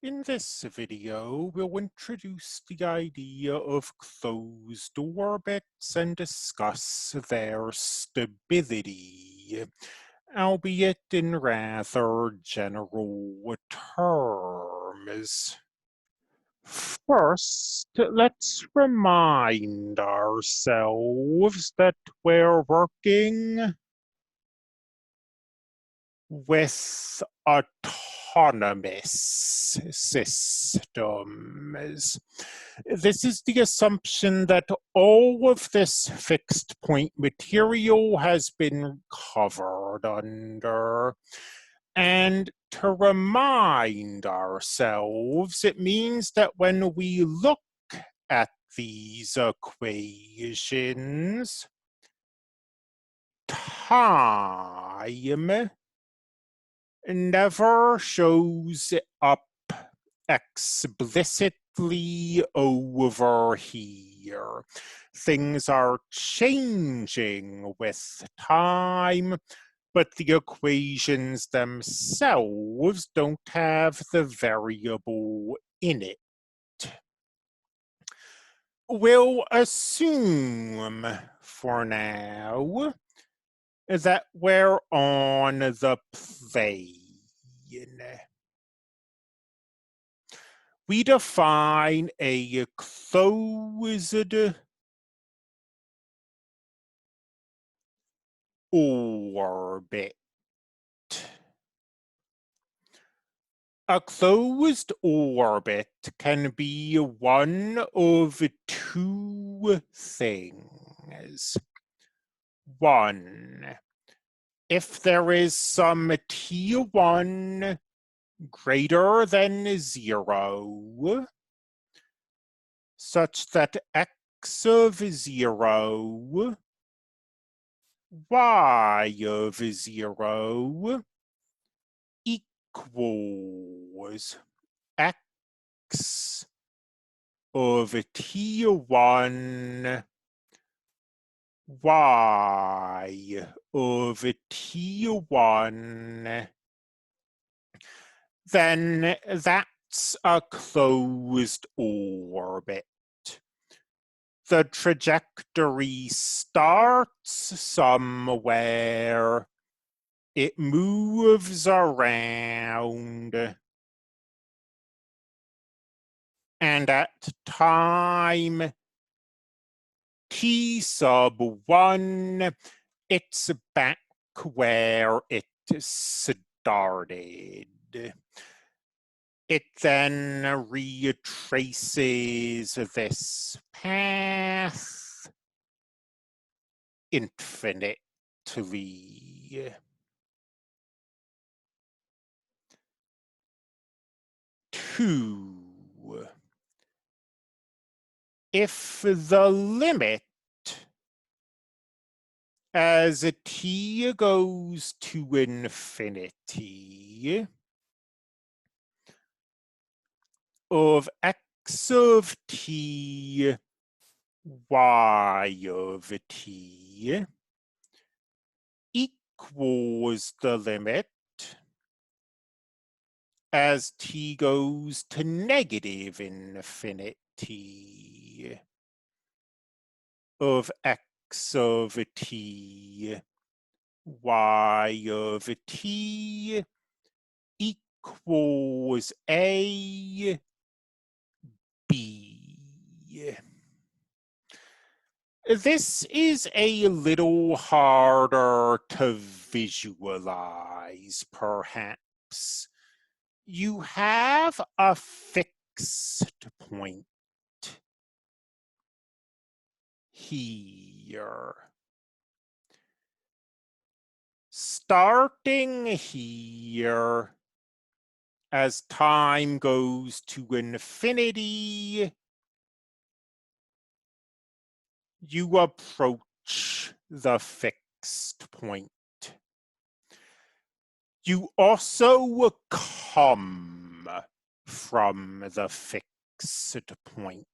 In this video, we'll introduce the idea of closed orbits and discuss their stability, albeit in rather general terms. First, let's remind ourselves that we're working with autonomous systems. This is the assumption that all of this fixed point material has been covered under. And to remind ourselves, it means that when we look at these equations, time never shows up explicitly over here. Things are changing with time, but the equations themselves don't have the variable in it. We'll assume for now that we're on the plane. We define a closed orbit. A closed orbit can be one of two things. One, if there is some T1 greater than 0, such that x of 0, y of 0 equals x of T1, y of T1, then that's a closed orbit. The trajectory starts somewhere, it moves around, and at time t sub 1, it's back where it started. It then retraces this path infinitely. 2. If the limit as t goes to infinity of x of t, y of t equals the limit as t goes to negative infinity of x of t, y of t equals a, b. This is a little harder to visualize, perhaps. You have a fixed point here. Starting here, as time goes to infinity, you approach the fixed point. You also come from the fixed point.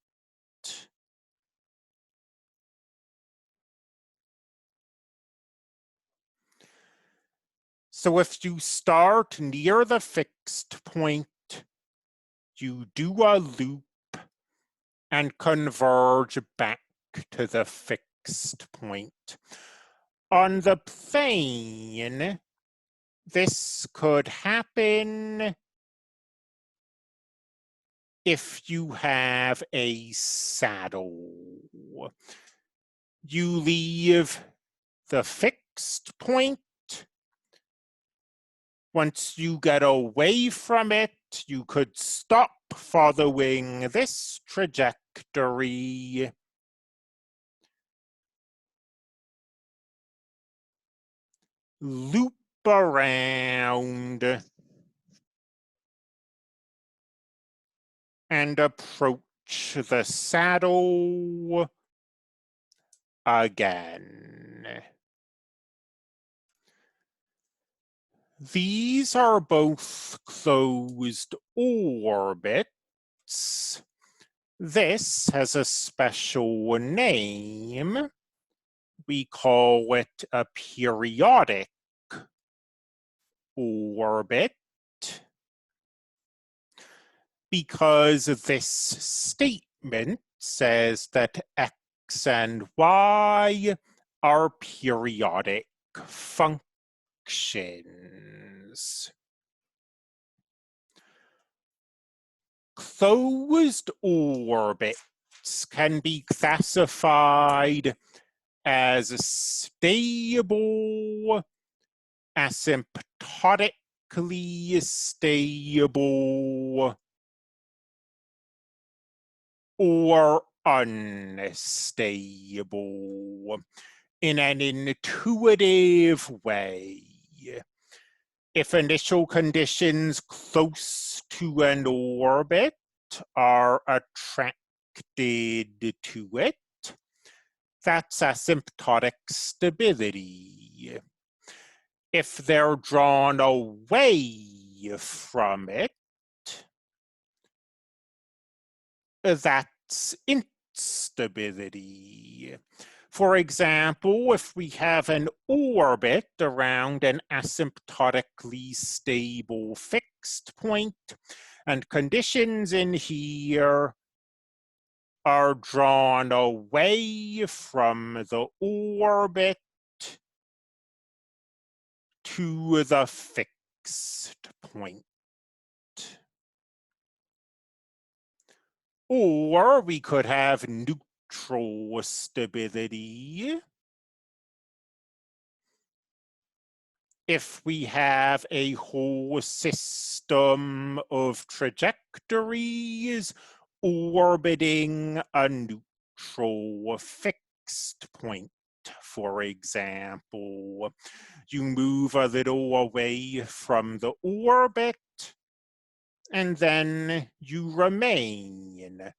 So if you start near the fixed point, you do a loop and converge back to the fixed point. On the plane, this could happen if you have a saddle. You leave the fixed point. Once you get away from it, you could stop following this trajectory. Loop around and approach the saddle again. These are both closed orbits. This has a special name. We call it a periodic orbit because this statement says that x and y are periodic functions. Closed orbits can be classified as stable, asymptotically stable, or unstable in an intuitive way. If initial conditions close to an orbit are attracted to it, that's asymptotic stability. If they're drawn away from it, that's instability. For example, if we have an orbit around an asymptotically stable fixed point, and conditions in here are drawn away from the orbit to the fixed point. Or we could have neutral stability. If we have a whole system of trajectories orbiting a neutral fixed point, for example, you move a little away from the orbit, and then you remain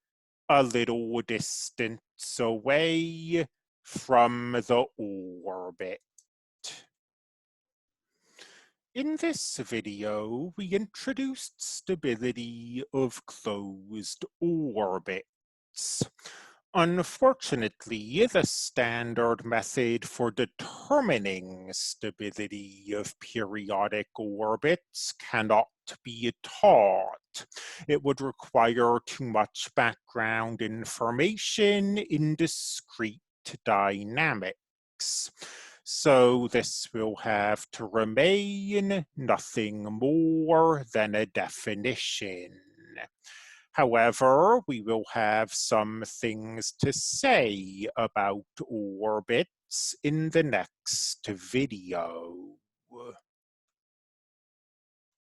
a little distance away from the orbit. In this video, we introduced stability of closed orbits. Unfortunately, the standard method for determining stability of periodic orbits cannot be taught. It would require too much background information in discrete dynamics. So this will have to remain nothing more than a definition. However, we will have some things to say about orbits in the next video.